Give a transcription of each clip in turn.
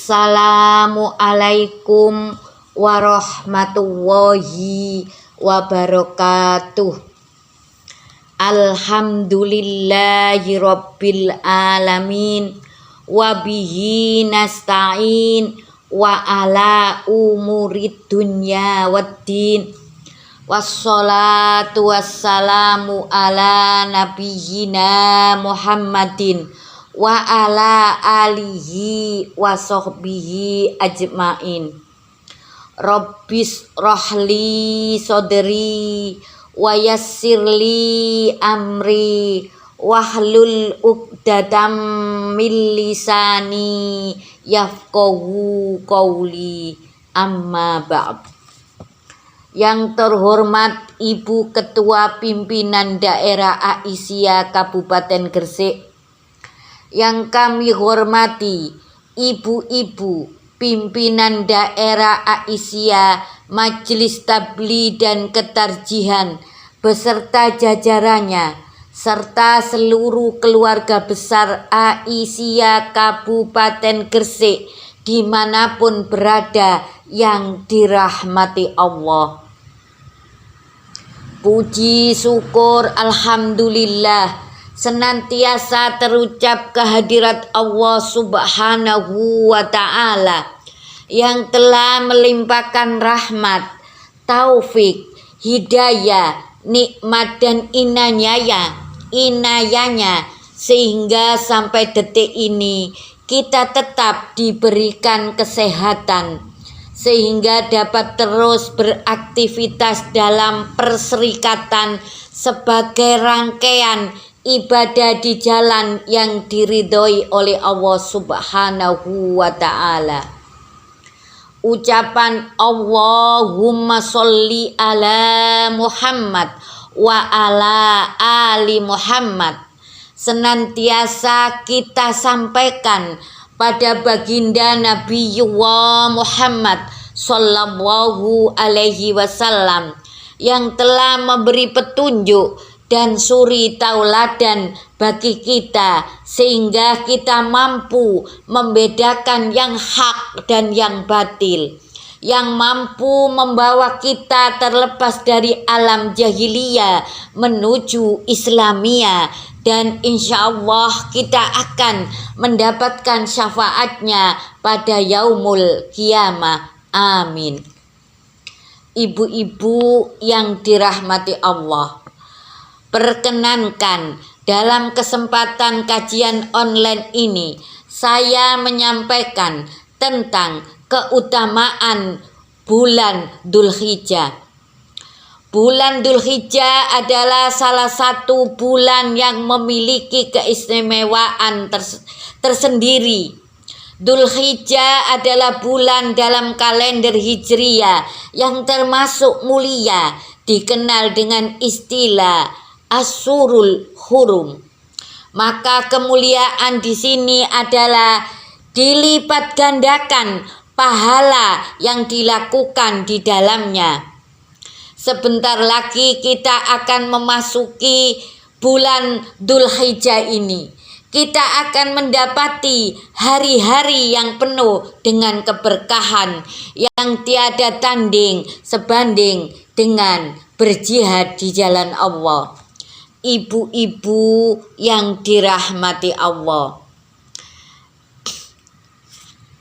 Assalamualaikum warahmatullahi wabarakatuh. Alhamdulillahi rabbil alamin, wabihi nasta'in, wa ala umurid dunya waddin, wassalatu wassalamu ala nabiyyina Muhammadin wa ala alihi wa sahbihi ajmain. Rabbis rohli sodri wa yassirli amri wahlul uqdatam min lisani yafqahu qawli, amma ba'd. Yang terhormat Ibu Ketua Pimpinan Daerah Aisyah Kabupaten Gresik, yang kami hormati ibu-ibu pimpinan daerah Aisyah, Majelis Tabligh dan Ketarjihan beserta jajarannya, serta seluruh keluarga besar Aisyah Kabupaten Gresik dimanapun berada yang dirahmati Allah. Puji syukur alhamdulillah senantiasa terucap kehadirat Allah Subhanahu wa Ta'ala yang telah melimpahkan rahmat, taufik, hidayah, nikmat dan inayahnya sehingga sampai detik ini kita tetap diberikan kesehatan sehingga dapat terus beraktivitas dalam perserikatan sebagai rangkaian ibadah di jalan yang diridhoi oleh Allah Subhanahu wa Ta'ala. Ucapan Allahumma sholli ala Muhammad wa ala ali Muhammad senantiasa kita sampaikan pada baginda Nabiyullah Muhammad sallallahu alaihi wasallam yang telah memberi petunjuk dan suri tauladan bagi kita sehingga kita mampu membedakan yang hak dan yang batil, yang mampu membawa kita terlepas dari alam jahiliyah menuju Islamiyah, dan insya Allah kita akan mendapatkan syafaatnya pada yaumul kiamah. Amin. Ibu-ibu yang dirahmati Allah, perkenankan dalam kesempatan kajian online ini saya menyampaikan tentang keutamaan bulan Dzulhijjah. Bulan Dzulhijjah adalah salah satu bulan yang memiliki keistimewaan tersendiri. Dzulhijjah adalah bulan dalam kalender Hijriyah yang termasuk mulia, dikenal dengan istilah Asyurul Hurum. Maka kemuliaan di sini adalah dilipat gandakan pahala yang dilakukan di dalamnya. Sebentar lagi kita akan memasuki bulan Dzulhijjah ini. Kita akan mendapati hari-hari yang penuh dengan keberkahan yang tiada tanding sebanding dengan berjihad di jalan Allah. Ibu-ibu yang dirahmati Allah,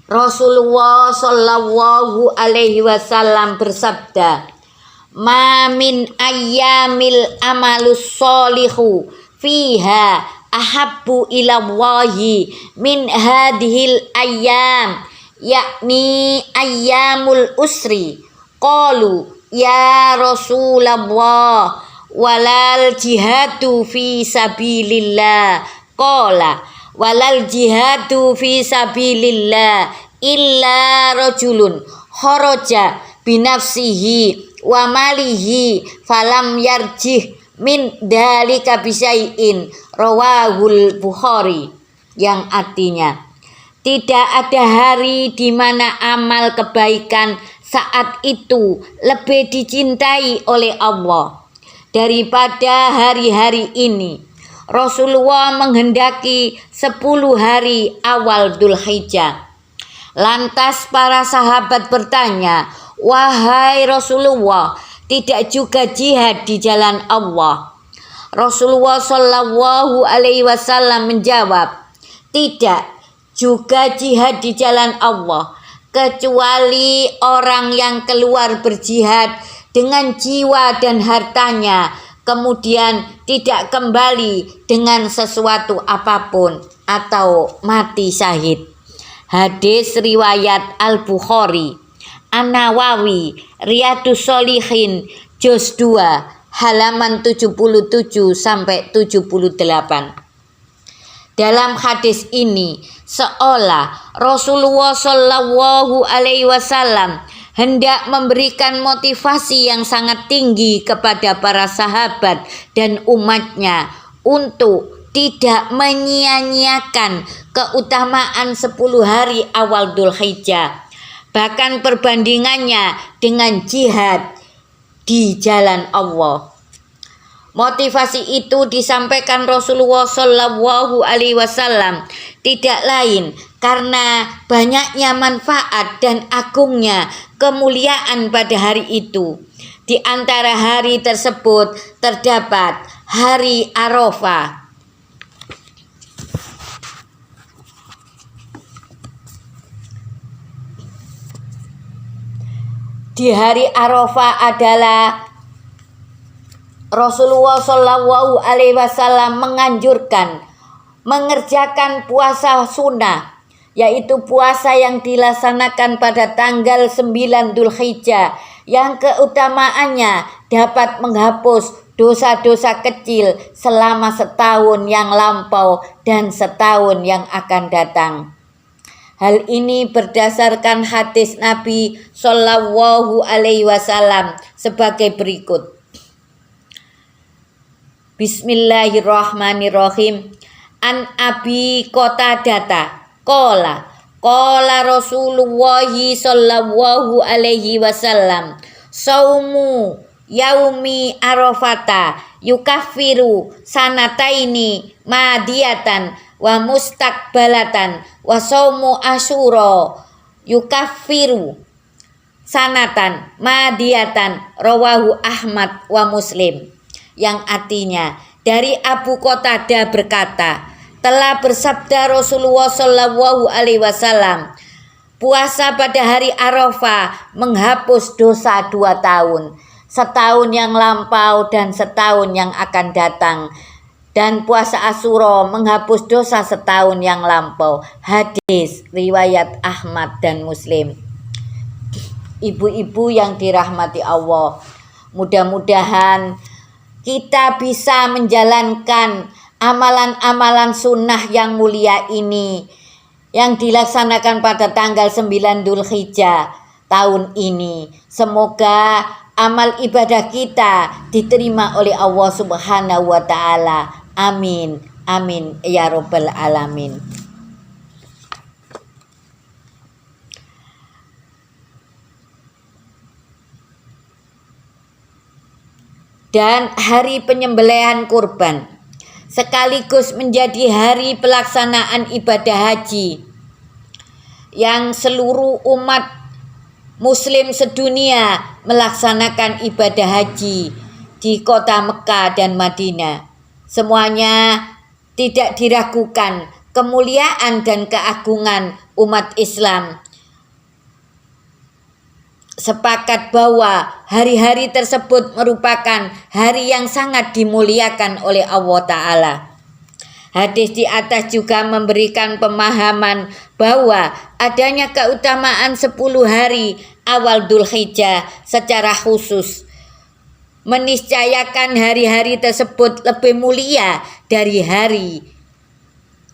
Rasulullah sallallahu alaihi wasallam bersabda, "Ma min ayyamil amalus solihu fiha ahabbu ilallahi min hadhil ayyam, yakni ayyamul usri." Qalu ya Rasulullah, walal jihadu fi sabilillah. Qala walal jihadu fi sabilillah illa rajulun kharaja binafsihi wa malihi falam yarjih min dalika bisyai'in, rawahul Bukhari. Yang artinya, tidak ada hari di mana amal kebaikan saat itu lebih dicintai oleh Allah daripada hari-hari ini. Rasulullah menghendaki 10 hari awal Dzulhijjah. Lantas para sahabat bertanya, "Wahai Rasulullah, tidak juga jihad di jalan Allah?" Rasulullah Shallallahu Alaihi Wasallam menjawab, "Tidak juga jihad di jalan Allah, kecuali orang yang keluar berjihad dengan jiwa dan hartanya, kemudian tidak kembali dengan sesuatu apapun atau mati syahid." Hadis riwayat Al-Bukhari. An-Nawawi, Riyadhus Shalihin, juz 2, halaman 77 sampai 78. Dalam hadis ini seolah Rasulullah Shallallahu Alaihi Wasallam hendak memberikan motivasi yang sangat tinggi kepada para sahabat dan umatnya untuk tidak menyia-nyiakan keutamaan 10 hari awal Dzulhijjah, bahkan perbandingannya dengan jihad di jalan Allah. Motivasi itu disampaikan Rasulullah Shallallahu Alaihi Wasallam tidak lain karena banyaknya manfaat dan agungnya kemuliaan pada hari itu. Di antara hari tersebut terdapat hari Arafah. Di hari Arafah adalah Rasulullah Shallallahu Alaihi Wasallam menganjurkan mengerjakan puasa sunnah, yaitu puasa yang dilaksanakan pada tanggal 9 Dzulhijjah, yang keutamaannya dapat menghapus dosa-dosa kecil selama setahun yang lampau dan setahun yang akan datang. Hal ini berdasarkan hadis Nabi Shallallahu Alaihi Wasallam sebagai berikut. Bismillahirrahmanirrahim. An Abi Qatadah qala Rasulullah Shallallahu Alaihi Wasallam, saumu yaumi arafata yukaffiru sanataini madiyatan wa mustakbalatan wa saumu asyura yukaffiru sanatan madiyatan, rawahu Ahmad wa Muslim. Yang artinya, dari Abu Qatadah berkata, telah bersabda Rasulullah Shallallahu Alaihi Wasallam, puasa pada hari Arafah menghapus dosa 2 tahun, setahun yang lampau dan setahun yang akan datang. Dan puasa Asyura menghapus dosa setahun yang lampau. Hadis riwayat Ahmad dan Muslim. Ibu-ibu yang dirahmati Allah, mudah-mudahan kita bisa menjalankan amalan-amalan sunnah yang mulia ini yang dilaksanakan pada tanggal 9 Dzulhijjah tahun ini. Semoga amal ibadah kita diterima oleh Allah Subhanahu wa Ta'ala. Amin, amin ya Rabbal Alamin. Dan hari penyembelihan kurban sekaligus menjadi hari pelaksanaan ibadah haji yang seluruh umat muslim sedunia melaksanakan ibadah haji di kota Mekah dan Madinah. Semuanya tidak diragukan kemuliaan dan keagungan umat Islam. Sepakat bahwa hari-hari tersebut merupakan hari yang sangat dimuliakan oleh Allah Ta'ala. Hadis di atas juga memberikan pemahaman bahwa adanya keutamaan 10 hari awal Dzulhijjah secara khusus meniscayakan hari-hari tersebut lebih mulia dari hari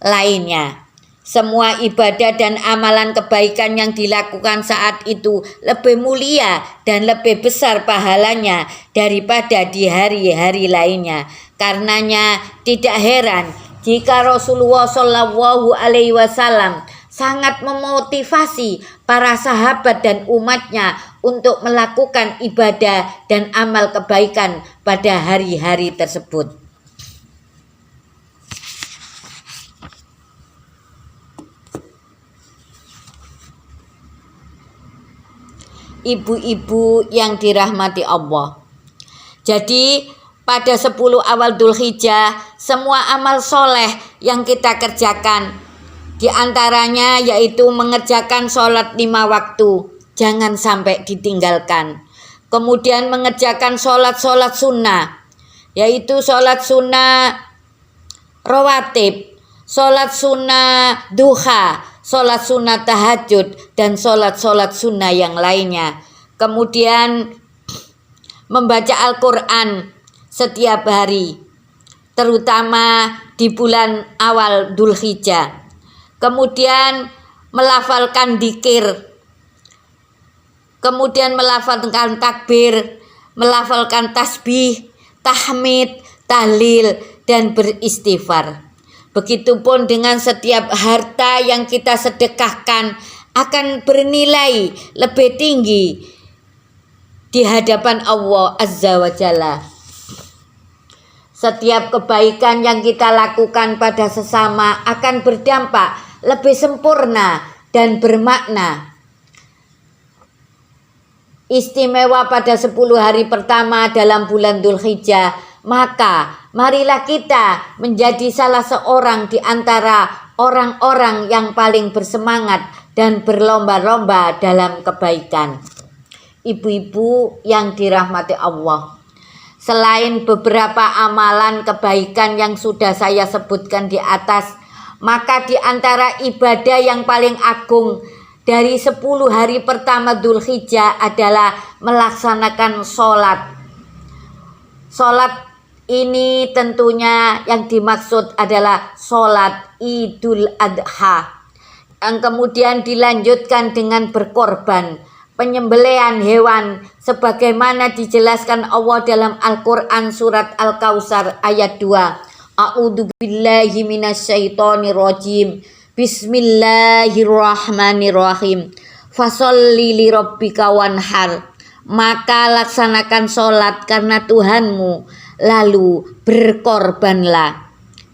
lainnya. Semua ibadah dan amalan kebaikan yang dilakukan saat itu lebih mulia dan lebih besar pahalanya daripada di hari-hari lainnya. Karenanya tidak heran jika Rasulullah Shallallahu Alaihi Wasallam sangat memotivasi para sahabat dan umatnya untuk melakukan ibadah dan amal kebaikan pada hari-hari tersebut. ibu-ibu yang dirahmati Allah. Jadi pada 10 awal Dzulhijjah semua amal soleh yang kita kerjakan, diantaranya yaitu mengerjakan sholat 5 waktu, jangan sampai ditinggalkan. Kemudian mengerjakan sholat sunnah, yaitu sholat sunnah rawatib, sholat sunnah duha, sholat sunnah tahajud, dan sholat sunnah yang lainnya. Kemudian membaca Al-Quran setiap hari, terutama di bulan awal Dzulhijjah. Kemudian melafalkan dzikir, kemudian melafalkan takbir, melafalkan tasbih, tahmid, tahlil, dan beristighfar. Begitupun dengan setiap harta yang kita sedekahkan akan bernilai lebih tinggi di hadapan Allah Azza wa Jalla. Setiap kebaikan yang kita lakukan pada sesama akan berdampak lebih sempurna dan bermakna. Istimewa pada 10 hari pertama dalam bulan Dzulhijjah, maka marilah kita menjadi salah seorang di antara orang-orang yang paling bersemangat dan berlomba-lomba dalam kebaikan. Ibu-ibu yang dirahmati Allah, selain beberapa amalan kebaikan yang sudah saya sebutkan di atas, maka di antara ibadah yang paling agung dari 10 hari pertama Dzulhijjah adalah melaksanakan sholat. Sholat ini tentunya yang dimaksud adalah sholat Idul Adha, yang kemudian dilanjutkan dengan berkorban, penyembelihan hewan sebagaimana dijelaskan Allah dalam Al-Quran surat Al-Kautsar ayat 2. A'udzubillahi minasyaitonirrajim. Bismillahirrahmanirrahim. Fasholli lirabbika wanhar. Maka laksanakan sholat karena Tuhanmu, lalu berkorbanlah.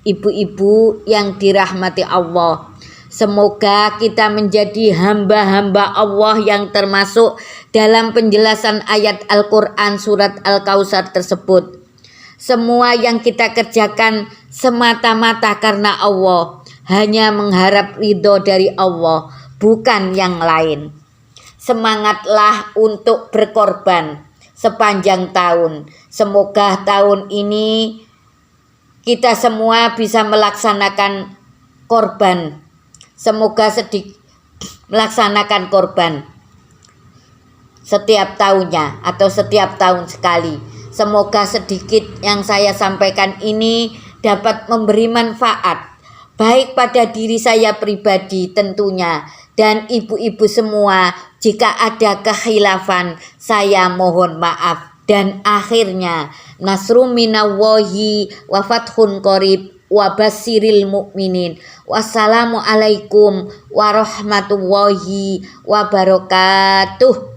Ibu-ibu yang dirahmati Allah, semoga kita menjadi hamba-hamba Allah yang termasuk dalam penjelasan ayat Al-Quran surat Al-Kautsar tersebut. Semua yang kita kerjakan semata-mata karena Allah, hanya mengharap ridho dari Allah, bukan yang lain. Semangatlah untuk berkorban sepanjang tahun. Semoga tahun ini kita semua bisa melaksanakan korban. Semoga melaksanakan korban setiap tahunnya atau setiap tahun sekali. Semoga sedikit yang saya sampaikan ini dapat memberi manfaat baik pada diri saya pribadi tentunya, dan ibu-ibu semua. Jika ada kekhilafan, saya mohon maaf. Dan akhirnya, nasrum minallahi wa fathun qarib wa basyiril mu'minin. Wassalamualaikum warahmatullahi wabarakatuh.